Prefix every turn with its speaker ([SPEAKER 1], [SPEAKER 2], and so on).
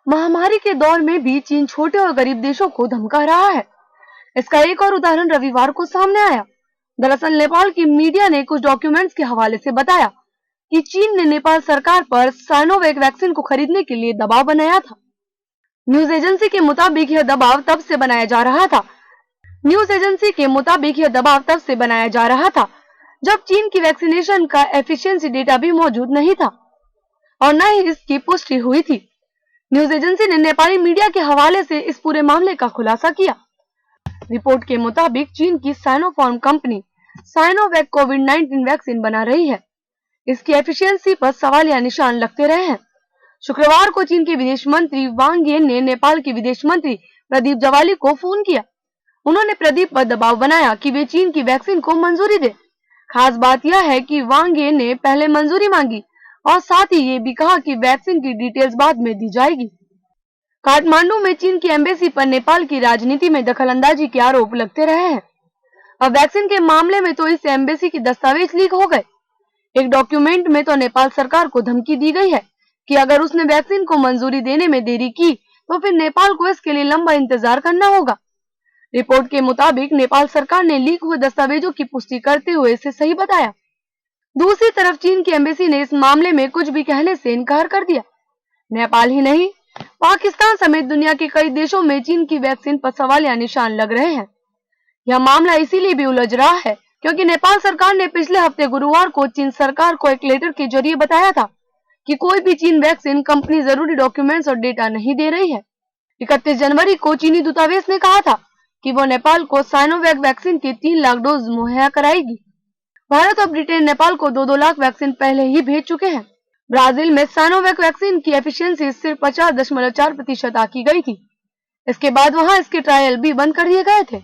[SPEAKER 1] महामारी के दौर में भी चीन छोटे और गरीब देशों को धमका रहा है। इसका एक और उदाहरण रविवार को सामने आया। दरअसल नेपाल की मीडिया ने कुछ डॉक्यूमेंट्स के हवाले से बताया कि चीन ने नेपाल सरकार पर साइनोवैक वैक्सीन को खरीदने के लिए दबाव बनाया था। न्यूज एजेंसी के मुताबिक यह दबाव तब से बनाया जा रहा था जब चीन की वैक्सीनेशन का एफिशिएंसी डेटा भी मौजूद नहीं था और न ही इसकी पुष्टि हुई थी। न्यूज एजेंसी ने नेपाली मीडिया के हवाले से इस पूरे मामले का खुलासा किया। रिपोर्ट के मुताबिक चीन की साइनोफार्म कंपनी साइनोवैक कोविड-19 वैक्सीन बना रही है। इसकी एफिशिएंसी पर सवालिया निशान लगते रहे हैं। शुक्रवार को चीन के विदेश मंत्री वांग ये ने नेपाल के विदेश मंत्री प्रदीप जवाली को फोन किया। उन्होंने प्रदीप पर दबाव बनाया कि वे चीन की वैक्सीन को मंजूरी दे। खास बात यह है कि वांग ये ने पहले मंजूरी मांगी और साथ ही ये भी कहा कि वैक्सीन की डिटेल्स बाद में दी जाएगी। काठमांडू में चीन की एम्बेसी पर नेपाल की राजनीति में दखलंदाजी के आरोप लगते रहे हैं। अब वैक्सीन के मामले में तो इस एम्बेसी की दस्तावेज लीक हो गए। एक डॉक्यूमेंट में तो नेपाल सरकार को धमकी दी गई है कि अगर उसने वैक्सीन को मंजूरी देने में देरी की तो फिर नेपाल को इसके लिए लंबा इंतजार करना होगा। रिपोर्ट के मुताबिक नेपाल सरकार ने लीक हुए दस्तावेजों की पुष्टि करते हुए इसे सही बताया। दूसरी तरफ चीन की एम्बेसी ने इस मामले में कुछ भी कहने से इनकार कर दिया। नेपाल ही नहीं, पाकिस्तान समेत दुनिया के कई देशों में चीन की वैक्सीन पर सवालिया निशान लग रहे हैं। यह मामला इसीलिए भी उलझ रहा है क्योंकि नेपाल सरकार ने पिछले हफ्ते गुरुवार को चीन सरकार को एक लेटर के जरिए बताया था कि कोई भी चीन वैक्सीन कंपनी जरूरी डॉक्यूमेंट्स और डेटा नहीं दे रही है। 31 जनवरी को चीनी दूतावास ने कहा था कि वो नेपाल को साइनोवैक वैक्सीन की 3 लाख डोज मुहैया कराएगी। भारत और ब्रिटेन नेपाल को 2-2 लाख वैक्सीन पहले ही भेज चुके हैं। ब्राजील में साइनोवैक वैक्सीन की एफिशिएंसी सिर्फ 50.4% आंकी गई थी। इसके बाद वहां इसके ट्रायल भी बंद कर दिए गए थे।